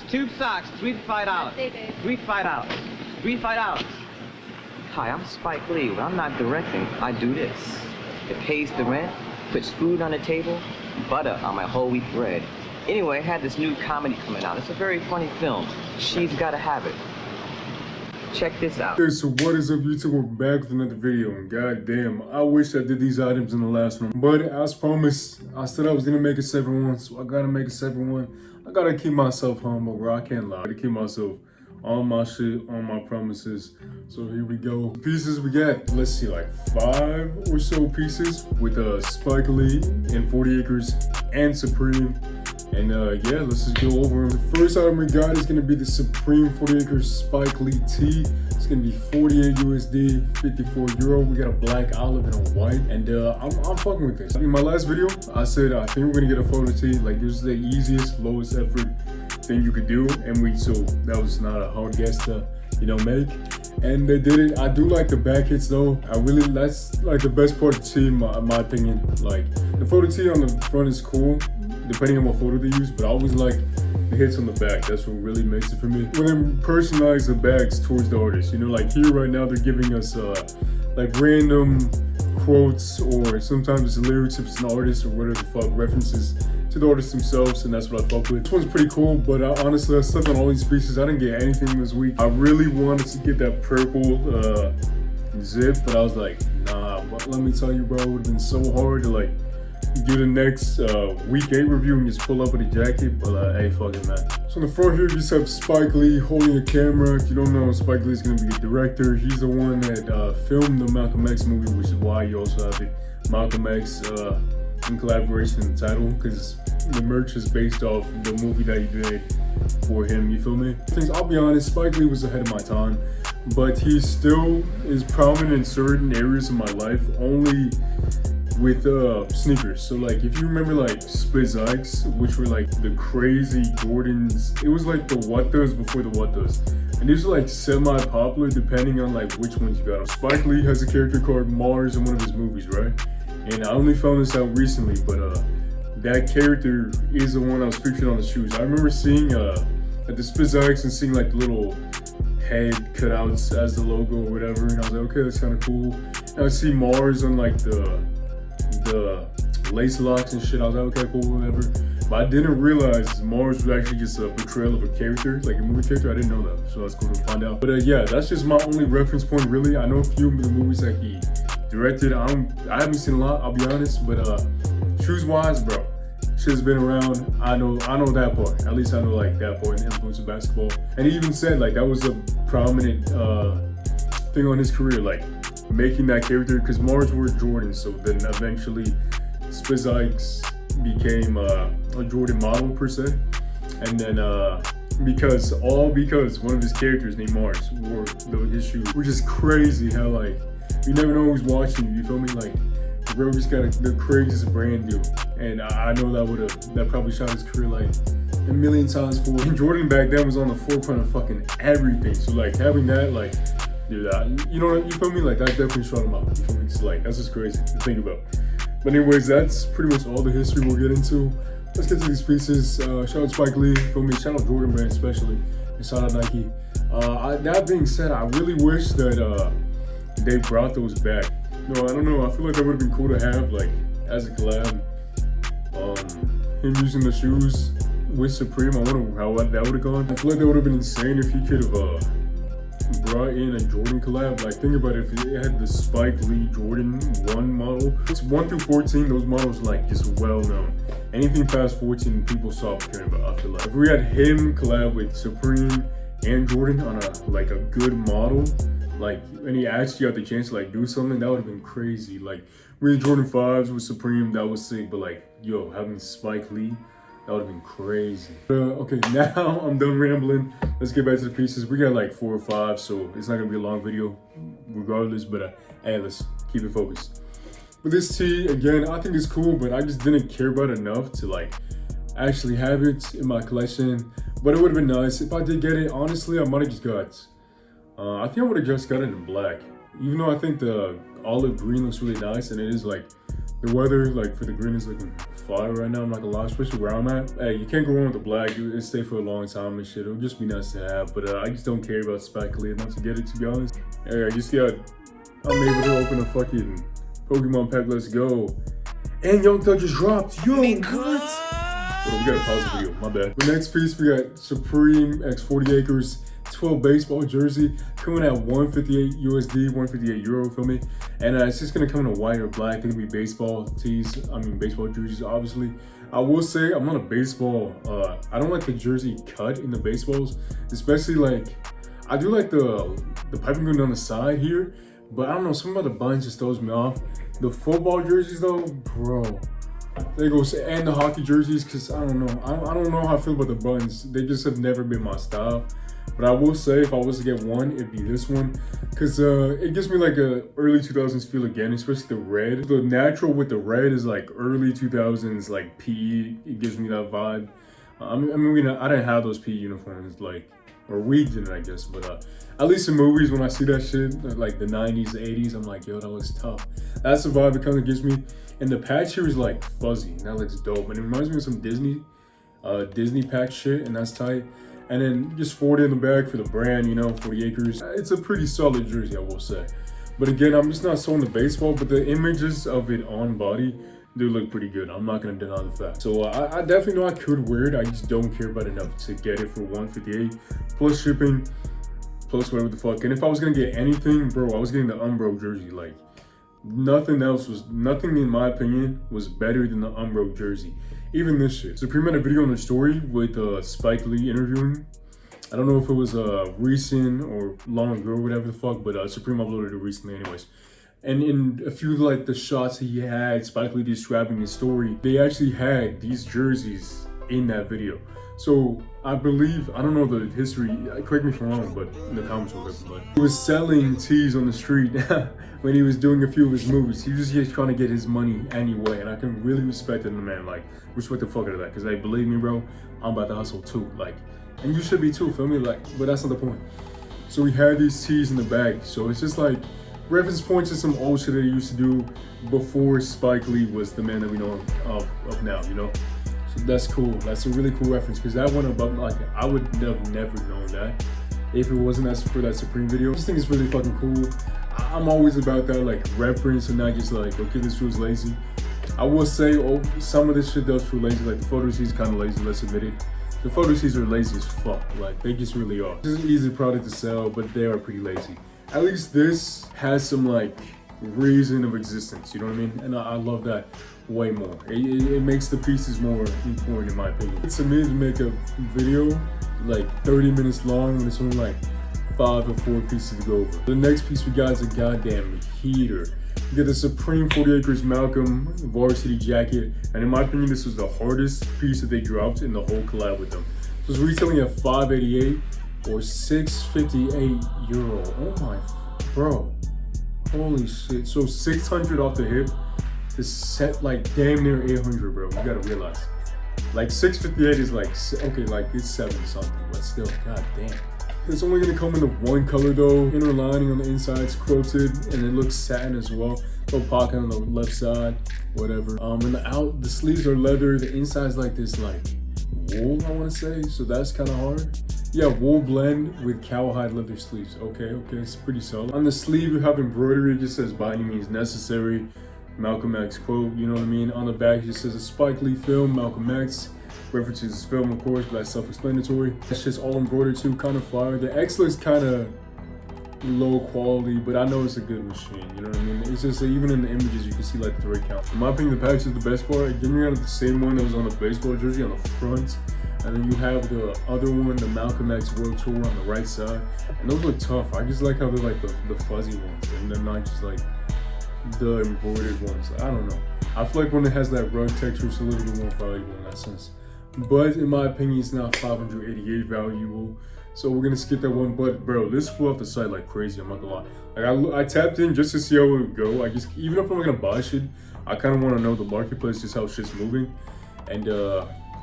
Tube socks, $3 to $5. $3 to $5. Hi, I'm Spike Lee. When I'm not directing, I do this. It pays the rent, puts food on the table, butter on my whole wheat bread. Anyway, I had this new comedy coming out. It's a very funny film. She's Gotta Have It. Check this out. Okay, so what is up, YouTube? We're back with another video, and goddamn, I wish I did these items in the last one. But as promised, I said I was gonna make a separate one, so I gotta make a separate one. I gotta keep myself humble, bro. I can't lie. I gotta keep myself on my shit, on my promises. So here we go. Pieces we got, let's see, like 5 or so pieces with Spike Lee and 40 Acres and Supreme. And yeah, let's just go over them. The first item we got is gonna be the Supreme 40 Acres Spike Lee tee. It's gonna be 48 USD, 54 Euro. We got a black, olive, and a white. And I'm fucking with this. In my last video, I said I think we're gonna get a photo tee. Like, this is the easiest, lowest effort thing you could do. And so that was not a hard guess to, make. And they did it. I do like the back hits though. That's like the best part of the tee in my opinion. Like, the photo tee on the front is cool, depending on what photo they use, but I always like the hits on the back. That's what really makes it for me. When they personalize the bags towards the artist, like here right now, they're giving us like random quotes, or sometimes it's lyrics if it's an artist, or whatever the fuck, references to the artists themselves, and that's what I fuck with. This one's pretty cool, but honestly, I slept on all these pieces. I didn't get anything this week. I really wanted to get that purple zip, but I was like, nah, but let me tell you, bro, it would have been so hard to like do the next week 8 review and just pull up with a jacket, but hey, fuck it, man. So in the front here, you just have Spike Lee holding a camera. If you don't know, Spike Lee is going to be the director. He's the one that filmed the Malcolm X movie, which is why you also have the Malcolm X in collaboration in the title, because the merch is based off the movie that he did for him, you feel me? I'll be honest, Spike Lee was ahead of my time, but he still is prominent in certain areas of my life, only with sneakers. So like, if you remember like Split Zikes, which were like the crazy Jordans, it was like the What Does before the What Does, and these are like semi-popular depending on like which ones you got. Spike Lee has a character called Mars in one of his movies, right? And I only found this out recently, but that character is the one I was featured on the shoes. I remember seeing at the Split Zikes and seeing like the little head cutouts as the logo or whatever, and I was like, okay, that's kind of cool. And I see Mars on like the lace locks and shit. I was like, okay, cool, whatever. But I didn't realize Mars was actually just a portrayal of a character, like a movie character. I didn't know that, so that's cool to find out. But yeah, that's just my only reference point, really. I know a few of the movies that he directed. I haven't seen a lot, I'll be honest, but shoes wise, bro, shit's been around. I know that part. At least I know like that part, and influence of basketball. And he even said like that was a prominent thing on his career, like making that character, because Mars wore Jordan, so then eventually Split Zikes became a Jordan model per se, and then because one of his characters named Mars wore his shoes, which is crazy how like you never know who's watching you feel me? Like, bro just got the craziest brand deal, and I know that probably shot his career like a million times forward. And Jordan back then was on the forefront of fucking everything, so like having that, like, dude, you feel me? Like, that definitely shot him up. You feel me? So like, that's just crazy to think about. But anyways, that's pretty much all the history we'll get into. Let's get to these pieces. Shout out Spike Lee, feel me? Shout out Jordan Brand especially, and shout out Nike. That being said, I really wish that they brought those back. No, I don't know. I feel like that would have been cool to have, like, as a collab. Him using the shoes with Supreme. I wonder how that would have gone. I feel like that would have been insane if he could have brought in a Jordan collab. Like, think about it, if it had the Spike Lee Jordan 1 model. It's 1 through 14, those models are like just well known. Anything past 14, people stopped caring about. I feel like if we had him collab with Supreme and Jordan on a good model, like, and he actually got the chance to like do something, that would have been crazy. Like, with Jordan 5s with Supreme, that was sick, but like, yo, having Spike Lee, that would have been crazy. Okay, now I'm done rambling. Let's get back to the pieces. We got like 4 or 5, so it's not gonna be a long video regardless, but hey, let's keep it focused. With this tee, again, I think it's cool, but I just didn't care about it enough to like actually have it in my collection. But it would have been nice. If I did get it, honestly, I might have just got, I think I would have just got it in black. Even though I think the olive green looks really nice, and it is like The weather, like for the green, is looking fire right now. I'm not gonna lie, especially where I'm at. Hey, you can't go wrong with the black. It stay for a long time and shit. It'll just be nice to have. But I just don't care about Spike Lee enough to get it, to be honest. Hey, I just got, I'm able to open a fucking Pokemon pack. Let's go. And Young Thug just dropped. Yo, what? Hold on, we gotta pause the video. My bad. The next piece, we got Supreme X 40 Acres 12 baseball jersey coming at 158 USD, 158 euro, feel me? And it's just gonna come in a white or black. They're gonna be baseball tees, baseball jerseys, obviously. I will say I'm not a baseball, I don't like the jersey cut in the baseballs, especially like, I do like the piping going down the side here, but I don't know, something about the buttons just throws me off. The football jerseys though, bro, there goes, and the hockey jerseys, cause I don't know, I don't know how I feel about the buttons. They just have never been my style. But I will say, if I was to get one, it'd be this one, because it gives me like a early 2000s feel again, especially the red. The natural with the red is like early 2000s, like PE. It gives me that vibe. I didn't have those PE uniforms, like, or we didn't, I guess, but at least in movies, when I see that shit, like the 90s, 80s, I'm like, yo, that looks tough. That's the vibe it kind of gives me. And the patch here is like fuzzy, and that looks dope. And it reminds me of some Disney patch shit, and that's tight. And then just 40 in the bag for the brand, you know, 40 acres. It's a pretty solid jersey, I will say. But again, I'm just not sold on the baseball, but the images of it on body do look pretty good. I'm not gonna deny the fact. So I definitely know I could wear it. I just don't care about enough to get it for 158 plus shipping, plus whatever the fuck. And if I was gonna get anything, bro, I was getting the Umbro jersey. Like, nothing in my opinion was better than the Umbro jersey. Even this shit. Supreme had a video on the story with Spike Lee interviewing. I don't know if it was recent or long ago or whatever the fuck, but Supreme uploaded it recently anyways. And in a few like the shots he had, Spike Lee describing his story, they actually had these jerseys in that video. So I believe, I don't know the history, correct me if I'm wrong, but in the comments or whatever, but he was selling tees on the street when he was doing a few of his movies. He was just trying to get his money anyway, and I can really respect it in the man, like, respect the fuck out of that, because like, believe me, bro, I'm about to hustle too, like, and you should be too, feel me, like, but that's not the point. So we had these tees in the bag, so it's just like, reference points to some old shit that he used to do before Spike Lee was the man that we know of now, you know? That's cool. That's a really cool reference, because that one above, like, I would have never known that if it wasn't for that Supreme video. I just think it's really fucking cool. I'm always about that, like, reference and not just like, okay, this feels lazy. I will say, some of this shit does feel lazy. Like, the photo tees kind of lazy, let's admit it. The photo tees are lazy as fuck. Like, they just really are. This is an easy product to sell, but they are pretty lazy. At least this has some, like, reason of existence, you know what I mean? And I love that way more. It makes the pieces more important, in my opinion. It's amazing to make a video like 30 minutes long when it's only like 5 or 4 pieces to go over. The next piece we got is a goddamn heater. You get the Supreme 40 Acres Malcom varsity jacket, and in my opinion, this was the hardest piece that they dropped in the whole collab with them. So it's retailing at 588 or 658 euro. Oh my, bro. Holy shit. So 600 off the hip to set like damn near 800, bro. You gotta realize. Like 658 is like, okay, like it's 7 something, but still, god damn. It's only gonna come in the one color though. Inner lining on the inside's quilted, and it looks satin as well. Little pocket on the left side, whatever. And the sleeves are leather. The inside's like this, like wool, I wanna say. So that's kind of hard. Yeah, wool blend with cowhide leather sleeves. Okay, it's pretty solid. On the sleeve, you have embroidery. It just says by any means necessary. Malcolm X quote, you know what I mean? On the back, it just says a Spike Lee film, Malcolm X. References his film, of course, but that's self-explanatory. That's just all embroidered too, kind of fire. The X looks kind of low quality, but I know it's a good machine, you know what I mean? It's just even in the images, you can see like the thread count. In my opinion, the package is the best part. Again, you got the same one that was on the baseball jersey on the front. And then you have the other one, the Malcolm X World Tour on the right side. And those look tough. I just like how they're like the fuzzy ones, and they're not just like the embroidered ones. I don't know. I feel like when it has that rug texture, it's a little bit more valuable in that sense. But in my opinion, it's not 588 valuable. So we're gonna skip that one. But bro, this flew off the site like crazy, I'm not gonna lie. Like I tapped in just to see how it would go. Even if I'm not gonna buy shit, I kind of want to know the marketplace, just how shit's moving. And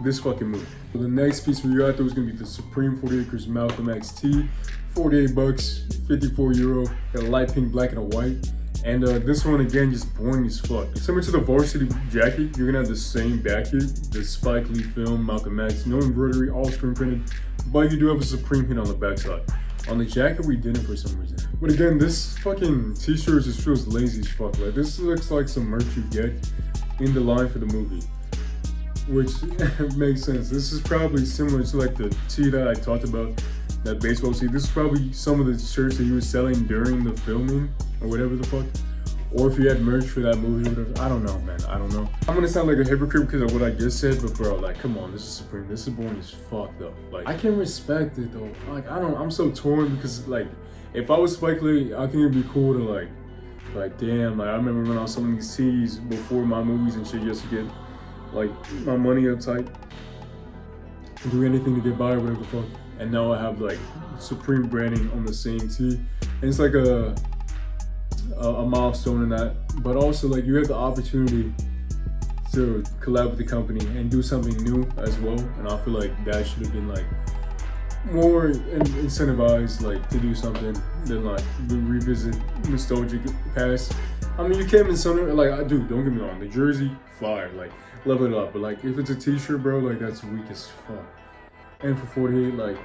this fucking move. So the next piece we got there was gonna be the Supreme 40 Acres Malcolm X tee, 48 bucks, 54 euro, got a light pink, black, and a white. And this one again, just boring as fuck. Similar to the varsity jacket, you're gonna have the same back here, the Spike Lee film, Malcolm X, no embroidery, all screen printed, but you do have a Supreme hit on the backside. On the jacket, we didn't for some reason. But again, this fucking t-shirt just feels lazy as fuck. Like, this looks like some merch you get in the line for the movie, which makes sense. This is probably similar to like the tee that I talked about, that baseball tee. This is probably some of the shirts that you were selling during the filming or whatever the fuck. Or if you had merch for that movie or whatever. I don't know, man. I don't know. I'm gonna sound like a hypocrite because of what I just said, but bro, like, come on, this is Supreme. This is boring as fuck though. Like, I can respect it though. Like, I'm so torn because like, if I was Spike Lee, I think it'd be cool to like damn, like I remember when I was selling these tees before my movies and shit just to get like my money up tight, do anything to get by or whatever the fuck. And now I have like Supreme branding on the same tee, and it's like a milestone in that. But also like you have the opportunity to collab with the company and do something new as well. And I feel like that should have been like more incentivized, like to do something than like revisit nostalgic past. I mean, you came in somewhere like, dude, don't get me wrong, the jersey fire, like level it up. But like if it's a t-shirt, bro, like that's weak as fuck. And for 48, like,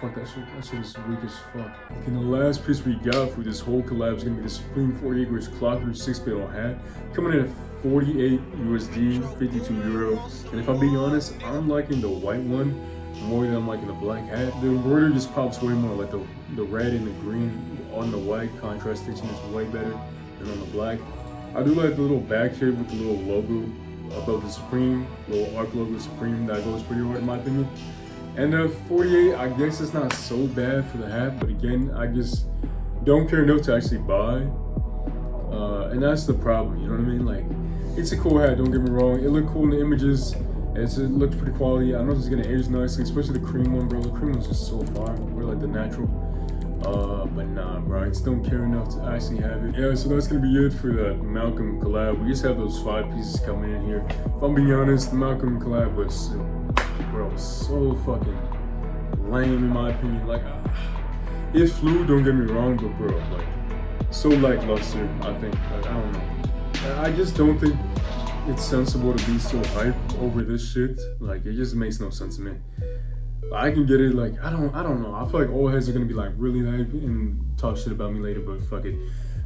fuck that shit. That shit is weak as fuck. And the last piece we got for this whole collab is gonna be the Supreme 48 Grit Clocker 6-panel hat. Coming in at 48 USD, 52 Euro. And if I'm being honest, I'm liking the white one more than I'm liking the black hat. The embroidery just pops way more, like the red and the green on the white. Contrast stitching is way better than on the black. I do like the little back here with the little logo above the Supreme, little arc logo Supreme. That goes pretty hard in my opinion. And 48, I guess it's not so bad for the hat, but again, I just don't care enough to actually buy. And that's the problem, you know what I mean? Like, it's a cool hat, don't get me wrong. It looked cool in the images, and it looks pretty quality. I know this is gonna age nicely, especially the cream one, bro. The cream one's just so far. We're like the natural. But nah, bro, I just don't care enough to actually have it. Yeah, so that's gonna be it for the Malcom collab. We just have those 5 pieces coming in here. If I'm being honest, the Malcom collab was, bro, so fucking lame in my opinion. Like, it flew, don't get me wrong, but bro, like, so lackluster, I think. Like, I don't know. I just don't think it's sensible to be so hyped over this shit. Like, it just makes no sense to me. I can get it, like, I don't know. I feel like old heads are gonna be like really hyped and talk shit about me later, but fuck it.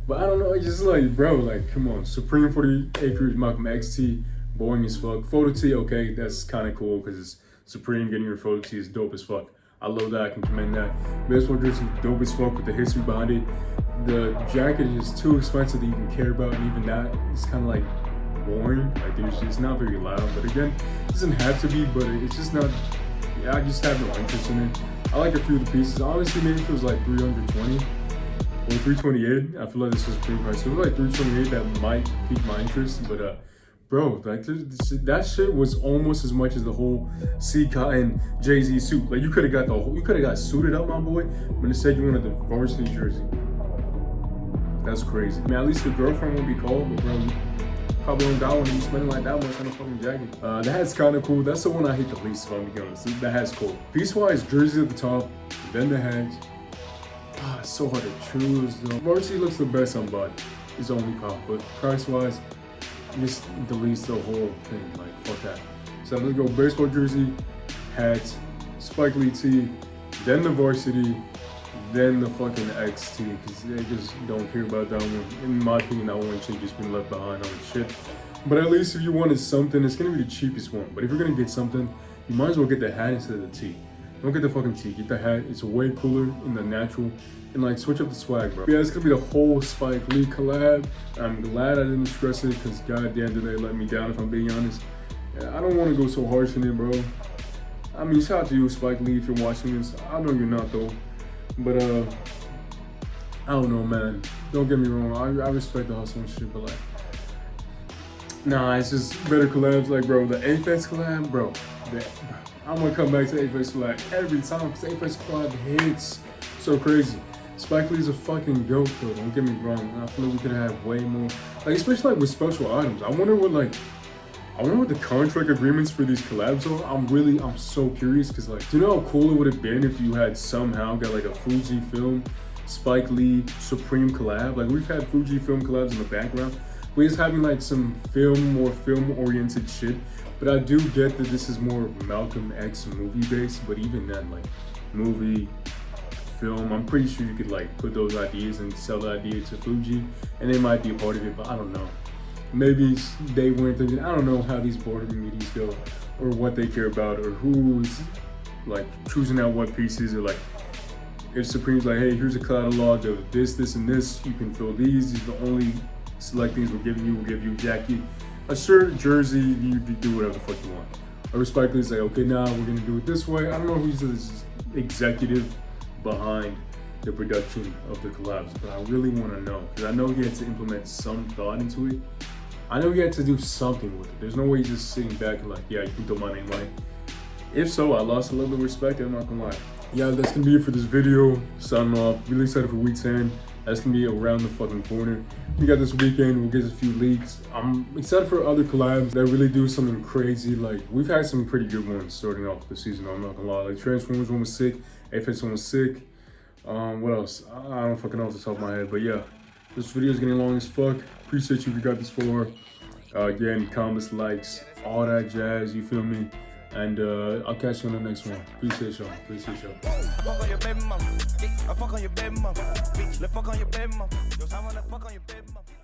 But I don't know, it's just like, bro, like, come on. Supreme 48 Grit Malcolm X tee, boring as fuck. Photo tee, okay, that's kind of cool because it's Supreme. Getting your photo tee is dope as fuck. I love that, I can commend that. Baseball jersey, dope as fuck with the history behind it. The jacket is too expensive to even care about, and even that is kind of like boring. Like, it's not very loud, but again, it doesn't have to be, but it's just not, yeah, I just have no interest in it. I like a few of the pieces. Honestly, maybe if it was like 320 or 328, I feel like this is a pretty price. If it was like 328, that might pique my interest, but bro, like that shit was almost as much as the whole C Cotton Jay-Z suit. Like, you could have got suited up, my boy, but instead you wanted the varsity jersey. That's crazy. I mean, at least the girlfriend won't be cold, but bro, you probably don't got one and you spending like that much on a fucking jacket. The hat's kind of cool. That's the one I hate the least, if I'm being honest. The hat's cool. Piece-wise, jersey at the top, then the hat. It's so hard to choose though. Varsity looks the best on bud. It's the only problem, but price-wise, just deletes the whole thing. Like, fuck that. So let's go baseball jersey, hat, Spike Lee tee, then the varsity, then the fucking XT, because they just don't care about that one. In my opinion, that one should just been left behind on the shit. But at least if you wanted something, it's gonna be the cheapest one. But if you're gonna get something, you might as well get the hat instead of the tee. Don't get the fucking tee, get the hat. It's way cooler in the natural. And like, switch up the swag, bro. Yeah, it's gonna be the whole Spike Lee collab. I'm glad I didn't stress it, because goddamn did they let me down, if I'm being honest. Yeah, I don't wanna go so harsh on it, bro. I mean, shout out to you, Spike Lee, if you're watching this. I know you're not though. But I don't know, man. Don't get me wrong. I respect the hustle and shit, but like, nah, it's just better collabs. Like, bro, the Aphex collab, bro. I'm gonna come back to Aphex collab every time, because Aphex collab hits so crazy. Spike Lee's a fucking goat, though. Don't get me wrong. I feel like we could have way more, like, especially like with special items. I wonder what the contract agreements for these collabs are. I'm so curious, because like, do you know how cool it would have been if you had somehow got like a Fujifilm Spike Lee Supreme collab. Like we've had Fujifilm collabs in the background. We're just having like some film oriented shit. But I do get that this is more Malcolm X movie based, but even then, like movie, film, I'm pretty sure you could like put those ideas and sell the idea to Fuji and they might be a part of it, but I don't know. Maybe they weren't thinking, I don't know how these board meetings go or what they care about or who's like choosing out what pieces, or like if Supreme's like, hey, here's a catalog of this, this, and this, you can fill these are the only select things we're giving you. We'll give you a jacket, a shirt, jersey, you do whatever the fuck you want. Or Spike Lee's like, okay, now we're gonna do it this way. I don't know who's the executive behind the production of the collabs, but I really want to know, because I know he had to implement some thought into it. I know he had to do something with it. There's no way he's just sitting back and like, yeah, you can throw my name on it. If so, I lost a little bit of respect, I'm not gonna lie. Yeah, that's gonna be it for this video. Signing off. Really excited for week 10. That's gonna be around the fucking corner. We got this weekend, we'll get a few leaks. I'm excited for other collabs that really do something crazy. Like, we've had some pretty good ones starting off the season, I'm not gonna lie. Like, Transformers one was sick, AFX one was sick. What else? I don't fucking know off the top of my head, but yeah. This video is getting long as fuck. Appreciate you if you got this far. Again, comments, likes, all that jazz, you feel me? And I'll catch you on the next one. Appreciate y'all. Appreciate y'all. Fuck on your baby mama. I fuck on your baby mama. Bitch, let fuck on your baby mama. Yo, I wanna fuck on your baby mama.